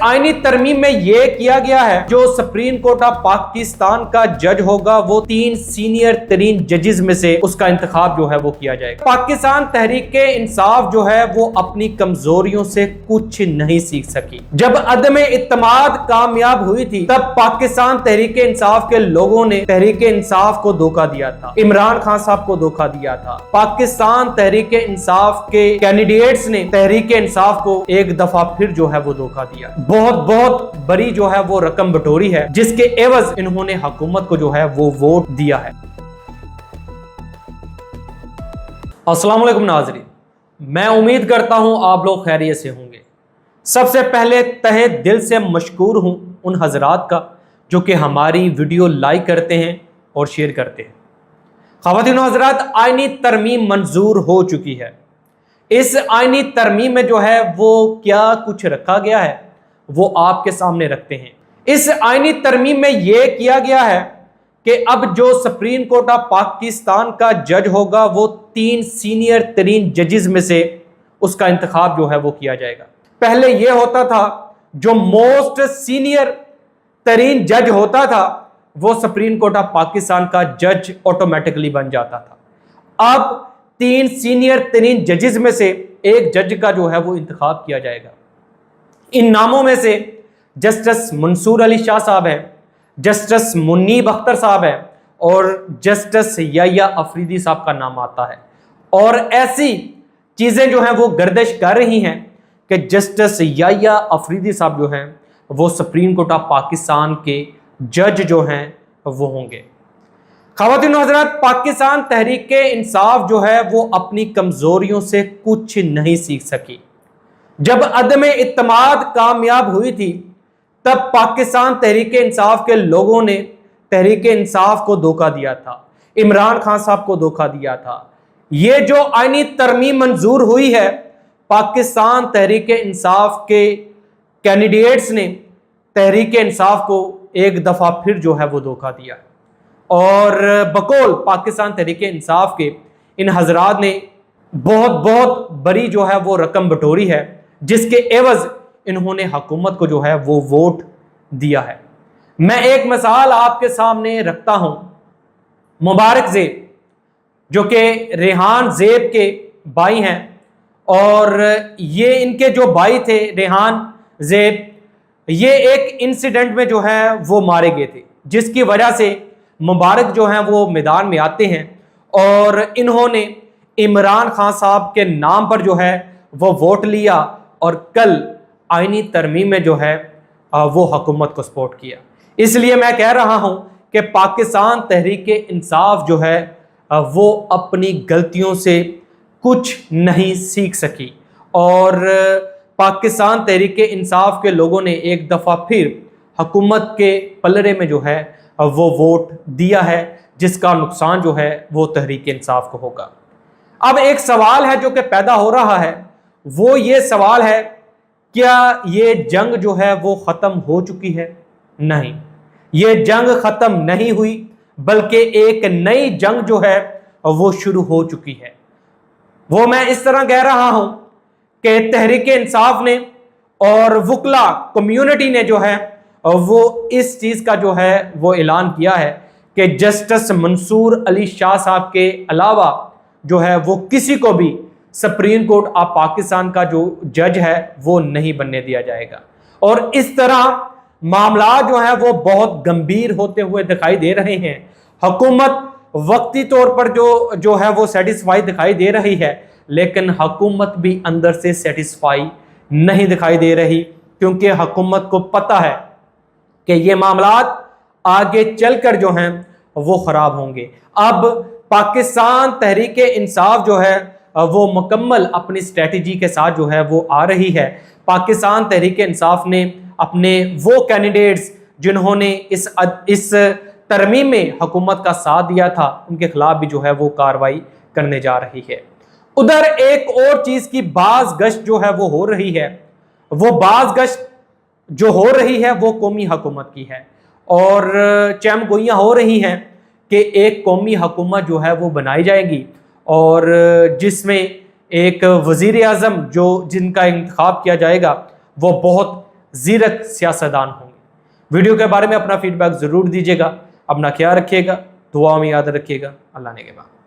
आईनी तरमीम में यह किया गया है जो सुप्रीम कोर्ट ऑफ पाकिस्तान का जज होगा वो 3 सीनियर तरीन जजेस में से उसका इंतखाब जो है वो किया जाएगा। पाकिस्तान तहरीक इंसाफ जो है वो अपनी कमजोरियों से कुछ नहीं सीख सकी। जब अदम इत्तेमाद कामयाब हुई थी तब पाकिस्तान तहरीक इंसाफ के लोगों ने तहरीक इंसाफ को धोखा दिया था, इमरान खान साहब को धोखा दिया था। पाकिस्तान तहरीक इंसाफ के कैंडिडेट्स ने तहरीक इंसाफ को एक दफा फिर जो है वो धोखा दिया। बहुत बड़ी जो है वो रकम बटोरी है जिसके एवज इन्होंने हुकूमत को जो है वो वोट दिया है। अस्सलाम वालेकुम नाज़रीन, मैं उम्मीद करता हूं आप लोग खैरियत से होंगे। सबसे पहले तहे दिल से मशकूर हूं उन हजरात का जो कि हमारी वीडियो लाइक करते हैं और शेयर करते हैं। ख़वातीन हजरात, आईनी तरमीम मंजूर हो चुकी है। इस आईनी तरमीम में जो है वो क्या कुछ रखा गया है वो आपके सामने रखते हैं। इस आईनी तरमीम में यह किया गया है कि अब जो सुप्रीम कोर्ट ऑफ पाकिस्तान का जज होगा वो 3 सीनियर तरीन जजेस में से उसका इंतखाब जो है वो किया जाएगा। पहले यह होता था जो मोस्ट सीनियर तरीन जज होता था वो सुप्रीम कोर्ट ऑफ पाकिस्तान का जज ऑटोमेटिकली बन जाता था। अब 3 सीनियर तरीन जजेस में से एक जज का जो है वो इंतखाब किया जाएगा। इन नामों में से जस्टिस मंसूर अली शाह साहब है, जस्टिस मुनीब अख्तर साहब है और जस्टिस याह्या अफरीदी साहब का नाम आता है। और ऐसी चीज़ें जो हैं वो गर्दिश कर रही हैं कि जस्टिस याह्या अफरीदी साहब जो हैं वो सुप्रीम कोर्ट ऑफ पाकिस्तान के जज जो हैं वो होंगे। ख़वातीन हज़रात, पाकिस्तान तहरीक इंसाफ जो है वो अपनी कमज़ोरियों से कुछ नहीं सीख सकी। जब अदम इत्तेमाद कामयाब हुई थी तब पाकिस्तान तहरीक इंसाफ के लोगों ने तहरीक इंसाफ को धोखा दिया था, इमरान खान साहब को धोखा दिया था। ये जो आईनी तरमीम मंजूर हुई है, पाकिस्तान तहरीक इंसाफ के कैंडिडेट्स ने तहरीक इंसाफ को एक दफ़ा फिर जो है वो धोखा दिया और बकौल पाकिस्तान तहरीक इंसाफ के इन हजरात ने बहुत बड़ी जो है वो रकम बटोरी है जिसके एवज इन्होंने हुकूमत को जो है वो वोट दिया है। मैं एक मिसाल आपके सामने रखता हूं। मुबारक ज़ेब जो कि रेहान ज़ेब के भाई हैं और ये इनके जो भाई थे रेहान ज़ेब, ये एक इंसिडेंट में जो है वो मारे गए थे जिसकी वजह से मुबारक जो हैं वो मैदान में आते हैं और इन्होंने इमरान खान साहब के नाम पर जो है वो वोट लिया और कल आईनी तरमीम में जो है वो हुकूमत को सपोर्ट किया। इसलिए मैं कह रहा हूं कि पाकिस्तान तहरीक इंसाफ जो है वो अपनी गलतियों से कुछ नहीं सीख सकी और पाकिस्तान तहरीक इंसाफ के लोगों ने एक दफ़ा फिर हुकूमत के पलड़े में जो है वो वोट दिया है जिसका नुकसान जो है वो तहरीक इंसाफ को होगा। अब एक सवाल है जो कि पैदा हो रहा है, वो ये सवाल है क्या ये जंग जो है वो ख़त्म हो चुकी है? नहीं, ये जंग ख़त्म नहीं हुई बल्कि एक नई जंग जो है वो शुरू हो चुकी है। वो मैं इस तरह कह रहा हूं कि तहरीक इंसाफ ने और वकला कम्युनिटी ने जो है वो इस चीज़ का जो है वो ऐलान किया है कि जस्टिस मंसूर अली शाह साहब के अलावा जो है वो किसी को भी सुप्रीम कोर्ट ऑफ पाकिस्तान का जो जज है वो नहीं बनने दिया जाएगा। और इस तरह मामला जो है वो बहुत गंभीर होते हुए दिखाई दे रहे हैं। हुकूमत वक्ती तौर पर जो है वो सेटिस्फाई दिखाई दे रही है, लेकिन हुकूमत भी अंदर से सेटिस्फाई नहीं दिखाई दे रही क्योंकि हुकूमत को पता है कि ये मामलात आगे चलकर जो हैं वो ख़राब होंगे। अब पाकिस्तान तहरीक इंसाफ जो है वो मुकम्मल अपनी स्ट्रेटजी के साथ जो है वो आ रही है। पाकिस्तान तहरीक इंसाफ ने अपने वो कैंडिडेट्स जिन्होंने इस तरमीम में हुकूमत का साथ दिया था उनके खिलाफ भी जो है वो कार्रवाई करने जा रही है। उधर एक और चीज़ की बाज गश्त जो है वो हो रही है, वो बाज गश्त जो हो रही है वो कौमी हुकूमत की है और चमगोइयाँ हो रही हैं कि एक कौमी हुकूमत जो है वो बनाई जाएगी और जिसमें एक वज़ीर आज़म जिनका इंतखाब किया जाएगा वो बहुत زیرک سیاستدان ہوں گے۔ ویڈیو کے بارے میں اپنا فیڈ بیک ضرور دیجیے گا، اپنا خیال رکھیے گا، دعا میں یاد رکھیے گا۔ اللہ نے کے بعد